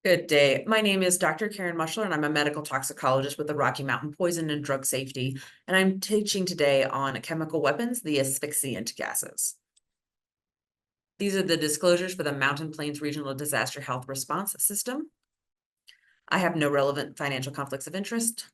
Good day. My name is Dr. Karen Muschler, and I'm a medical toxicologist with the Rocky Mountain Poison and Drug Safety, and I'm teaching today on chemical weapons, the asphyxiant gases. These are the disclosures for the Mountain Plains Regional Disaster Health Response System. I have no relevant financial conflicts of interest.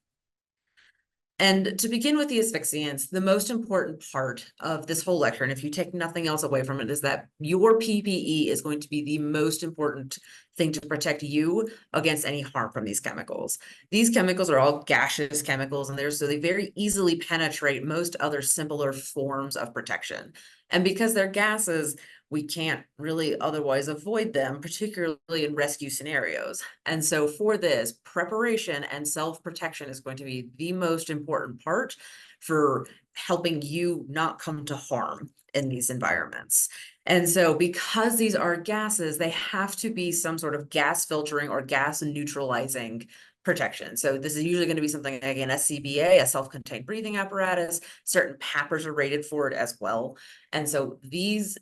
And to begin with the asphyxiants, the most important part of this whole lecture, and if you take nothing else away from it, is that your PPE is going to be the most important thing to protect you against any harm from these chemicals. These chemicals are all gaseous chemicals, and so they very easily penetrate most other simpler forms of protection. And because they're gases, we can't really otherwise avoid them, particularly in rescue scenarios. And so for this, preparation and self-protection is going to be the most important part for helping you not come to harm in these environments. And so because these are gases, they have to be some sort of gas filtering or gas neutralizing protection. So this is usually going to be something like an SCBA, a self-contained breathing apparatus. Certain PAPRs are rated for it as well. And so these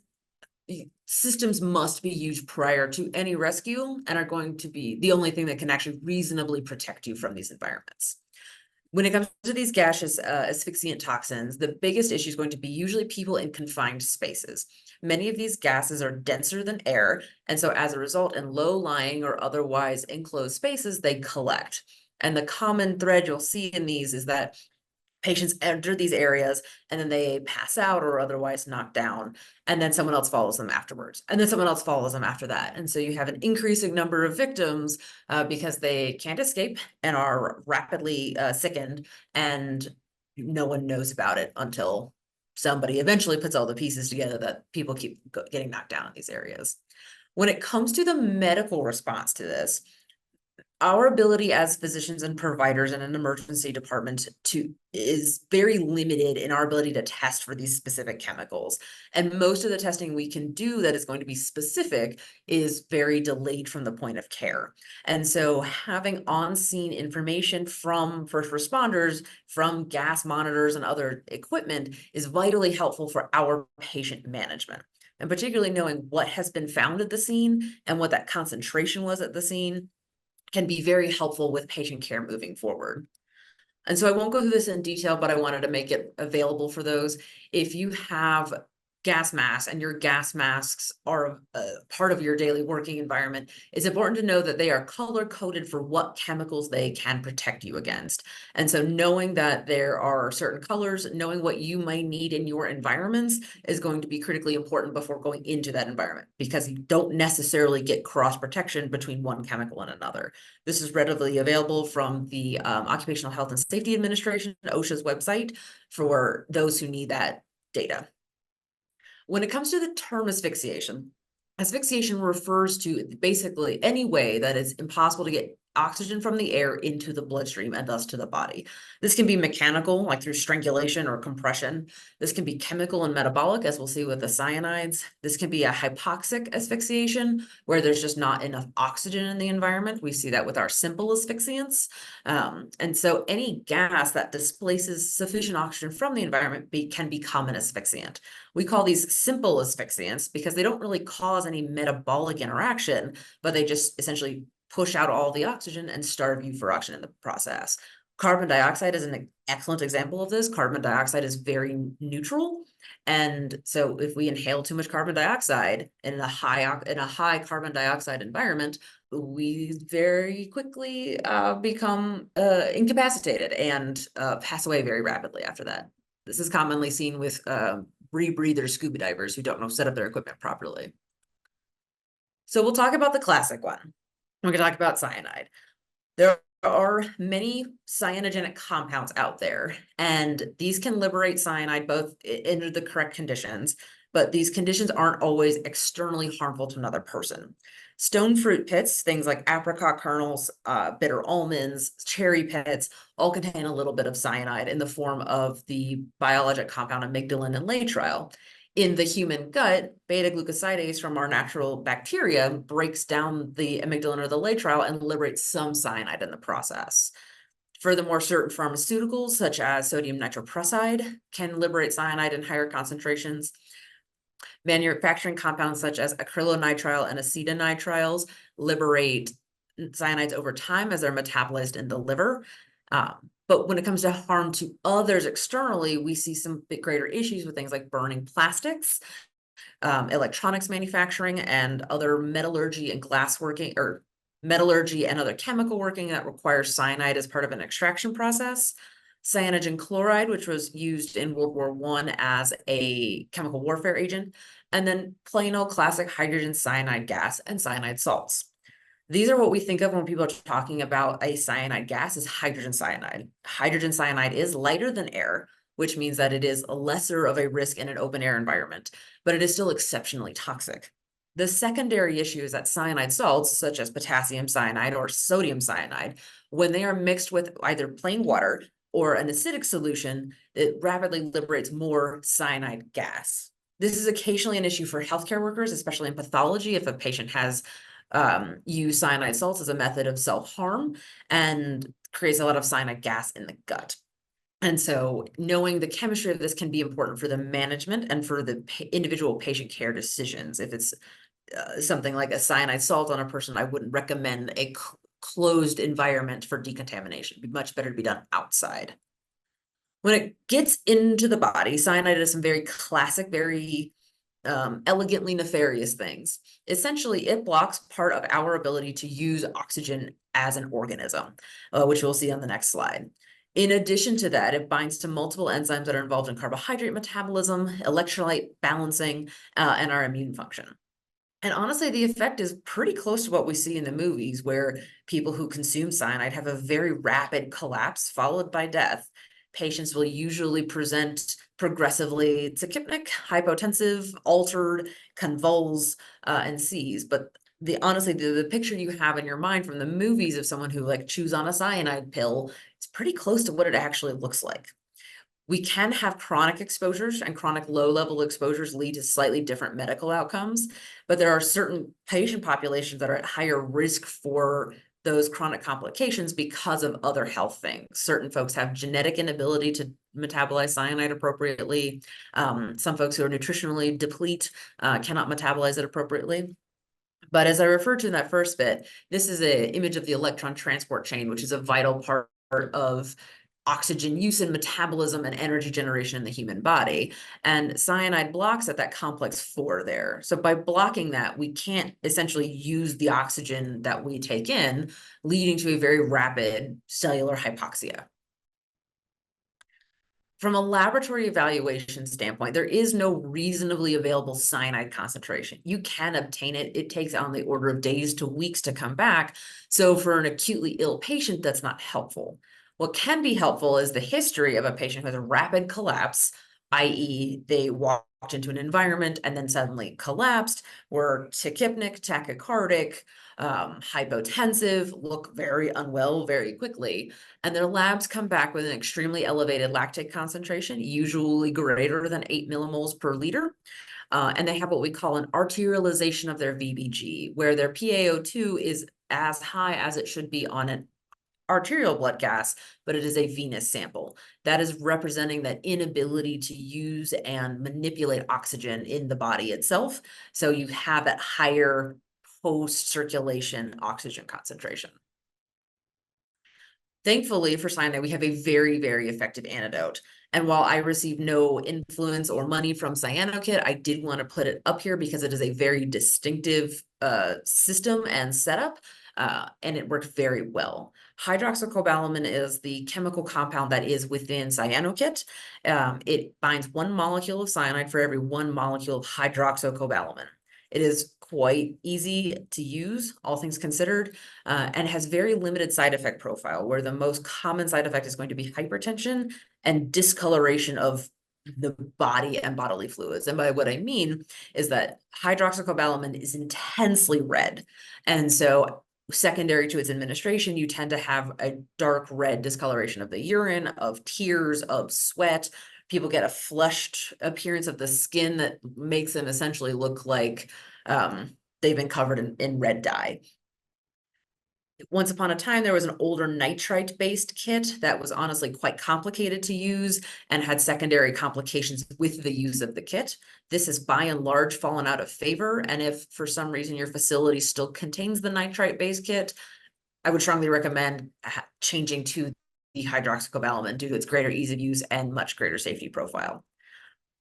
systems must be used prior to any rescue and are going to be the only thing that can actually reasonably protect you from these environments. When it comes to these gaseous asphyxiant toxins, the biggest issue is going to be usually people in confined spaces. Many of these gases are denser than air, and so as a result, in low-lying or otherwise enclosed spaces, they collect. And the common thread you'll see in these is that patients enter these areas and then they pass out or otherwise knock down, and then someone else follows them afterwards, and then someone else follows them after that. And so you have an increasing number of victims because they can't escape and are rapidly sickened, and no one knows about it until somebody eventually puts all the pieces together that people keep getting knocked down in these areas. When it comes to the medical response to this, our ability as physicians and providers in an emergency department is very limited in our ability to test for these specific chemicals. And most of the testing we can do that is going to be specific is very delayed from the point of care. And so having on-scene information from first responders, from gas monitors and other equipment is vitally helpful for our patient management. And particularly knowing what has been found at the scene and what that concentration was at the scene can be very helpful with patient care moving forward. And so I won't go through this in detail, but I wanted to make it available for those. If you have gas masks and your gas masks are a part of your daily working environment, it's important to know that they are color coded for what chemicals they can protect you against. And so knowing that there are certain colors, knowing what you might need in your environments is going to be critically important before going into that environment, because you don't necessarily get cross protection between one chemical and another. This is readily available from the Occupational Health and Safety Administration, OSHA's website, for those who need that data. When it comes to the term asphyxiation, asphyxiation refers to basically any way that it's impossible to get oxygen from the air into the bloodstream and thus to the body. This can be mechanical, like through strangulation or compression. This can be chemical and metabolic, as we'll see with the cyanides. This can be a hypoxic asphyxiation, where there's just not enough oxygen in the environment. We see that with our simple asphyxiants. And so any gas that displaces sufficient oxygen from the environment can become an asphyxiant. We call these simple asphyxiants because they don't really cause any metabolic interaction, but they just essentially push out all the oxygen and starve you for oxygen in the process. Carbon dioxide is an excellent example of this. Carbon dioxide is very neutral. And so if we inhale too much carbon dioxide in a high carbon dioxide environment, we very quickly become incapacitated and pass away very rapidly after that. This is commonly seen with rebreather scuba divers who don't know set up their equipment properly. So we'll talk about the classic one. We're going to talk about cyanide. There are many cyanogenic compounds out there, and these can liberate cyanide both under the correct conditions, but these conditions aren't always externally harmful to another person. Stone fruit pits, things like apricot kernels, bitter almonds, cherry pits, all contain a little bit of cyanide in the form of the biologic compound amygdalin and laetrile. In the human gut, beta-glucosidase from our natural bacteria breaks down the amygdalin or the laetrile and liberates some cyanide in the process. Furthermore, certain pharmaceuticals, such as sodium nitroprusside, can liberate cyanide in higher concentrations. Manufacturing compounds such as acrylonitrile and acetonitriles liberate cyanides over time as they're metabolized in the liver. But when it comes to harm to others externally, we see some bit greater issues with things like burning plastics, electronics manufacturing, and other metallurgy and glass working, or metallurgy and other chemical working that requires cyanide as part of an extraction process. Cyanogen chloride, which was used in World War I as a chemical warfare agent, and then plain old classic hydrogen cyanide gas and cyanide salts. These are what we think of when people are talking about a cyanide gas is hydrogen cyanide. Hydrogen cyanide is lighter than air, which means that it is lesser of a risk in an open air environment, but it is still exceptionally toxic. The secondary issue is that cyanide salts, such as potassium cyanide or sodium cyanide, when they are mixed with either plain water or an acidic solution, it rapidly liberates more cyanide gas. This is occasionally an issue for healthcare workers, especially in pathology, if a patient has used cyanide salts as a method of self-harm and creates a lot of cyanide gas in the gut. And so knowing the chemistry of this can be important for the management and for the individual patient care decisions. If it's something like a cyanide salt on a person, I wouldn't recommend a closed environment for decontamination. It'd be much better to be done outside. When it gets into the body, cyanide does some very classic, very elegantly nefarious things. Essentially, it blocks part of our ability to use oxygen as an organism, which we'll see on the next slide. In addition to that, it binds to multiple enzymes that are involved in carbohydrate metabolism, electrolyte balancing, and our immune function. And honestly, the effect is pretty close to what we see in the movies, where people who consume cyanide have a very rapid collapse followed by death. Patients will usually present progressively tachypnic, hypotensive, altered, convulse, and seize. But honestly, the picture you have in your mind from the movies of someone who like chews on a cyanide pill, it's pretty close to what it actually looks like. We can have chronic exposures, and chronic low-level exposures lead to slightly different medical outcomes, but there are certain patient populations that are at higher risk for those chronic complications because of other health things. Certain folks have genetic inability to metabolize cyanide appropriately. Some folks who are nutritionally deplete cannot metabolize it appropriately. But as I referred to in that first bit, this is an image of the electron transport chain, which is a vital part of oxygen use and metabolism and energy generation in the human body. And cyanide blocks at that complex 4 there. So by blocking that, we can't essentially use the oxygen that we take in, leading to a very rapid cellular hypoxia. From a laboratory evaluation standpoint, there is no reasonably available cyanide concentration. You can obtain it. It takes on the order of days to weeks to come back. So for an acutely ill patient, that's not helpful. What can be helpful is the history of a patient who has a rapid collapse, i.e. they walked into an environment and then suddenly collapsed, were tachypnic, tachycardic, hypotensive, look very unwell very quickly, and their labs come back with an extremely elevated lactate concentration, usually greater than 8 millimoles per liter. And they have what we call an arterialization of their VBG, where their PaO2 is as high as it should be on an arterial blood gas, but it is a venous sample. That is representing that inability to use and manipulate oxygen in the body itself. So you have that higher post-circulation oxygen concentration. Thankfully for cyanide, we have a very, very effective antidote. And while I received no influence or money from CyanoKit, I did want to put it up here because it is a very distinctive system and setup, and it worked very well. Hydroxycobalamin is the chemical compound that is within CyanoKit. It binds 1 molecule of cyanide for every 1 molecule of hydroxycobalamin. It is quite easy to use, all things considered, and has very limited side effect profile, where the most common side effect is going to be hypertension and discoloration of the body and bodily fluids. And by what I mean is that hydroxycobalamin is intensely red. And so secondary to its administration, you tend to have a dark red discoloration of the urine, of tears, of sweat. People get a flushed appearance of the skin that makes them essentially look like they've been covered in red dye. Once upon a time, there was an older nitrite-based kit that was honestly quite complicated to use and had secondary complications with the use of the kit. This has by and large fallen out of favor. And if for some reason your facility still contains the nitrite-based kit, I would strongly recommend changing to the hydroxycobalamin due to its greater ease of use and much greater safety profile.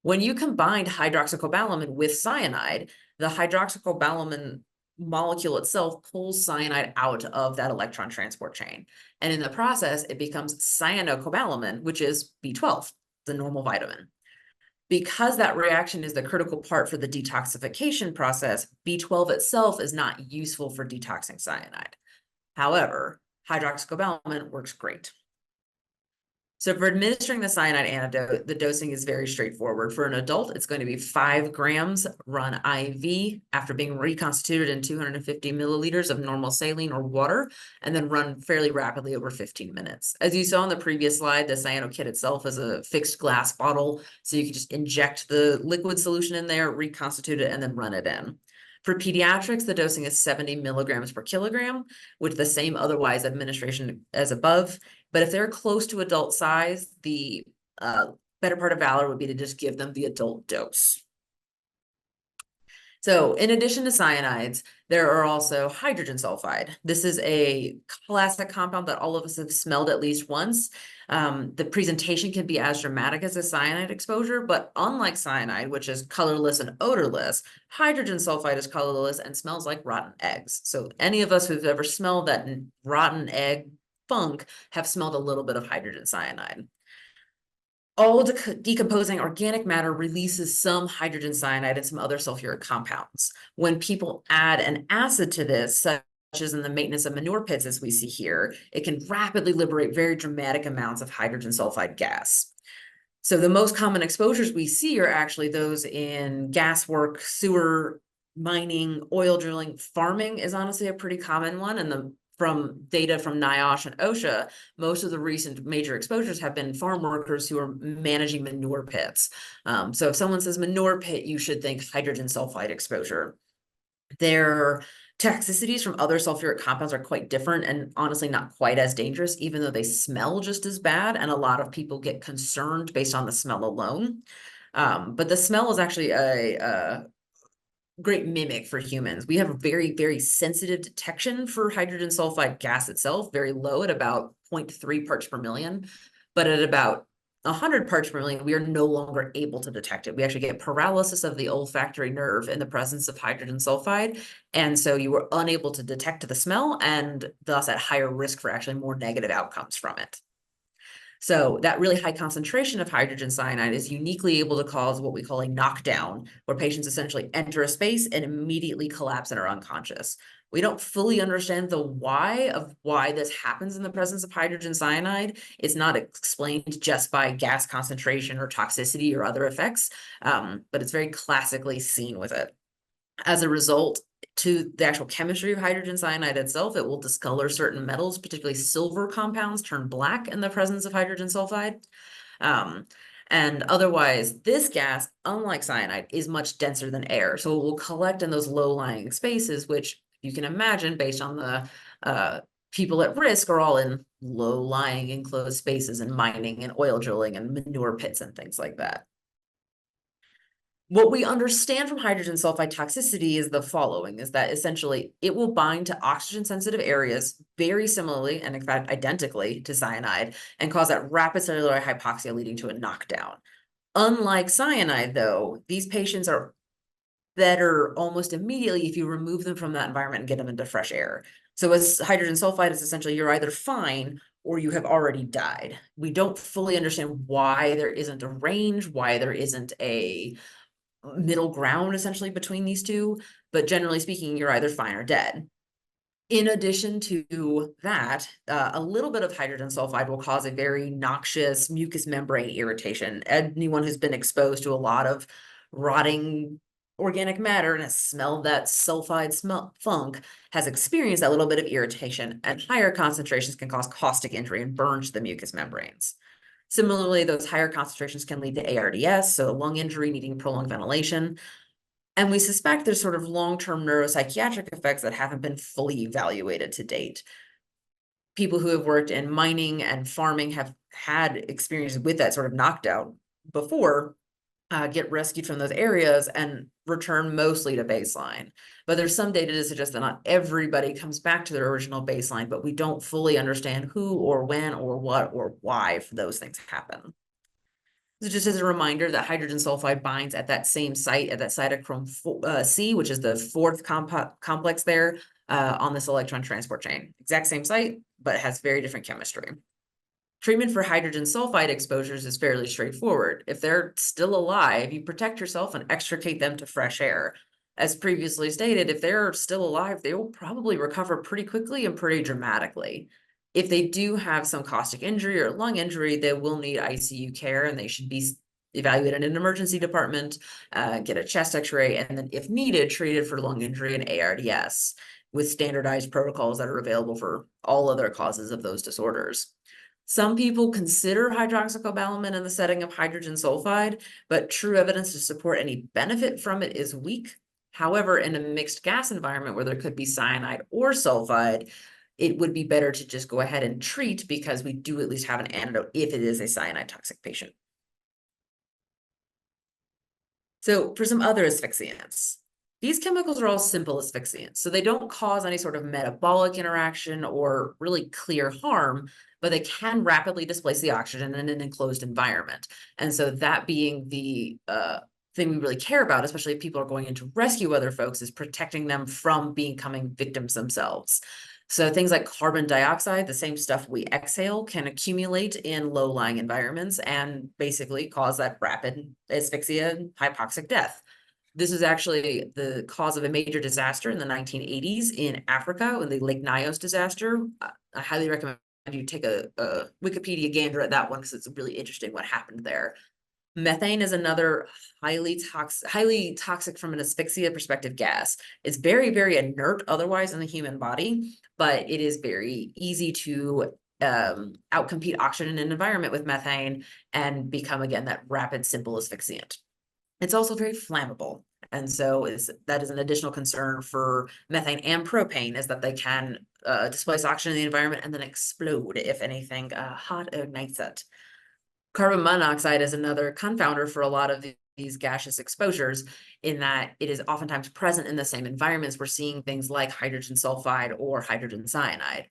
When you combine hydroxycobalamin with cyanide, the hydroxycobalamin molecule itself pulls cyanide out of that electron transport chain. And in the process, it becomes cyanocobalamin, which is B12, the normal vitamin. Because that reaction is the critical part for the detoxification process, B12 itself is not useful for detoxing cyanide. However, hydroxycobalamin works great. So for administering the cyanide antidote, the dosing is very straightforward. For an adult, it's going to be 5 grams run IV after being reconstituted in 250 milliliters of normal saline or water, and then run fairly rapidly over 15 minutes. As you saw in the previous slide, the cyano kit itself is a fixed glass bottle, so you can just inject the liquid solution in there, reconstitute it, and then run it in. For pediatrics, the dosing is 70 milligrams per kilogram, with the same otherwise administration as above. But if they're close to adult size, the better part of valor would be to just give them the adult dose. So in addition to cyanides, there are also hydrogen sulfide. This is a classic compound that all of us have smelled at least once. The presentation can be as dramatic as a cyanide exposure, but unlike cyanide, which is colorless and odorless, hydrogen sulfide is colorless and smells like rotten eggs. So any of us who've ever smelled that rotten egg funk have smelled a little bit of hydrogen cyanide. All decomposing organic matter releases some hydrogen cyanide and some other sulfuric compounds. When people add an acid to this, such as in the maintenance of manure pits, as we see here, it can rapidly liberate very dramatic amounts of hydrogen sulfide gas. So the most common exposures we see are actually those in gas work, sewer, mining, oil drilling. Farming is honestly a pretty common one, and from data from NIOSH and OSHA, most of the recent major exposures have been farm workers who are managing manure pits. So if someone says manure pit, you should think hydrogen sulfide exposure. Their toxicities from other sulfuric compounds are quite different and honestly not quite as dangerous, even though they smell just as bad. And a lot of people get concerned based on the smell alone. But the smell is actually a great mimic for humans. We have a very, very sensitive detection for hydrogen sulfide gas itself, very low at about 0.3 parts per million, but at about 100 parts per million, we are no longer able to detect it. We actually get paralysis of the olfactory nerve in the presence of hydrogen sulfide. And so you were unable to detect the smell and thus at higher risk for actually more negative outcomes from it. So that really high concentration of hydrogen cyanide is uniquely able to cause what we call a knockdown, where patients essentially enter a space and immediately collapse and are unconscious. We don't fully understand the why this happens in the presence of hydrogen cyanide. It's not explained just by gas concentration or toxicity or other effects, but it's very classically seen with it. As a result, to the actual chemistry of hydrogen cyanide itself, it will discolor certain metals, particularly silver compounds, turn black in the presence of hydrogen sulfide. And otherwise, this gas, unlike cyanide, is much denser than air. So it will collect in those low-lying spaces, which you can imagine based on the people at risk are all in low-lying enclosed spaces and mining and oil drilling and manure pits and things like that. What we understand from hydrogen sulfide toxicity is the following, is that essentially it will bind to oxygen sensitive areas very similarly, and in fact identically to cyanide, and cause that rapid cellular hypoxia leading to a knockdown. Unlike cyanide though, these patients are better almost immediately if you remove them from that environment and get them into fresh air. So as hydrogen sulfide is essentially you're either fine or you have already died. We don't fully understand why there isn't a range, why there isn't a middle ground essentially between these two, but generally speaking, you're either fine or dead. In addition to that, a little bit of hydrogen sulfide will cause a very noxious mucous membrane irritation. Anyone who's been exposed to a lot of rotting organic matter and has smelled that sulfide funk has experienced that little bit of irritation, and higher concentrations can cause caustic injury and burn to the mucous membranes. Similarly, those higher concentrations can lead to ARDS, so lung injury needing prolonged ventilation. And we suspect there's sort of long-term neuropsychiatric effects that haven't been fully evaluated to date. People who have worked in mining and farming have had experience with that sort of knockdown before, get rescued from those areas and return mostly to baseline. But there's some data to suggest that not everybody comes back to their original baseline, but we don't fully understand who or when or what or why those things happen. So just as a reminder that hydrogen sulfide binds at that same site, at that cytochrome C, which is the fourth complex there on this electron transport chain. Exact same site, but it has very different chemistry. Treatment for hydrogen sulfide exposures is fairly straightforward. If they're still alive, you protect yourself and extricate them to fresh air. As previously stated, if they're still alive, they will probably recover pretty quickly and pretty dramatically. If they do have some caustic injury or lung injury, they will need ICU care and they should be evaluated in an emergency department, get a chest x-ray, and then if needed, treated for lung injury and ARDS with standardized protocols that are available for all other causes of those disorders. Some people consider hydroxycobalamin in the setting of hydrogen sulfide, but true evidence to support any benefit from it is weak. However, in a mixed gas environment where there could be cyanide or sulfide, it would be better to just go ahead and treat because we do at least have an antidote if it is a cyanide toxic patient. So for some other asphyxiants, these chemicals are all simple asphyxiants, so they don't cause any sort of metabolic interaction or really clear harm, but they can rapidly displace the oxygen in an enclosed environment. And so that being the thing we really care about, especially if people are going in to rescue other folks, is protecting them from becoming victims themselves. So things like carbon dioxide, the same stuff we exhale, can accumulate in low-lying environments and basically cause that rapid asphyxia and hypoxic death. This is actually the cause of a major disaster in the 1980s in Africa, in the Lake Nyos disaster. I highly recommend you take a Wikipedia gander at that one because it's really interesting what happened there. Methane is another highly toxic from an asphyxia perspective gas. It's very, very inert otherwise in the human body, but it is very easy to outcompete oxygen in an environment with methane and become, again, that rapid, simple asphyxiant. It's also very flammable. And so that is an additional concern for methane and propane, is that they can displace oxygen in the environment and then explode if anything hot ignites it. Carbon monoxide is another confounder for a lot of these gaseous exposures, in that it is oftentimes present in the same environments we're seeing things like hydrogen sulfide or hydrogen cyanide,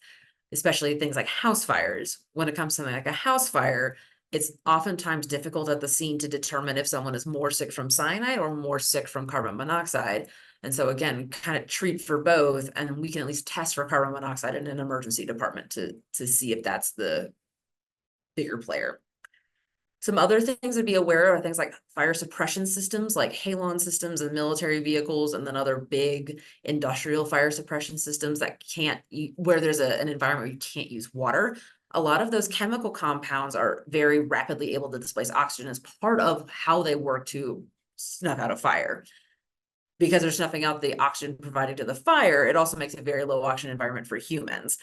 especially things like house fires. When it comes to something like a house fire, it's oftentimes difficult at the scene to determine if someone is more sick from cyanide or more sick from carbon monoxide. And so again, kind of treat for both, and we can at least test for carbon monoxide in an emergency department to see if that's the bigger player. Some other things to be aware of are things like fire suppression systems, like halon systems in military vehicles, and then other big industrial fire suppression systems that where there's an environment where you can't use water. A lot of those chemical compounds are very rapidly able to displace oxygen as part of how they work to snuff out a fire. Because they're snuffing out the oxygen provided to the fire, it also makes a very low oxygen environment for humans.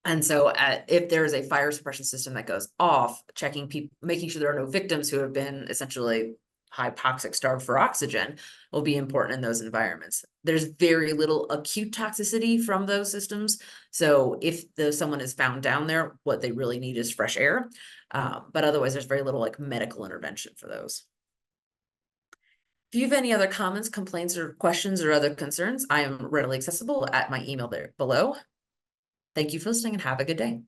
And so if there is a fire suppression system that goes off, checking people, making sure there are no victims who have been essentially hypoxic, starved for oxygen, will be important in those environments. There's very little acute toxicity from those systems. So if someone is found down there, what they really need is fresh air. But otherwise, there's very little like medical intervention for those. If you have any other comments, complaints, or questions or other concerns, I am readily accessible at my email there below. Thank you for listening and have a good day.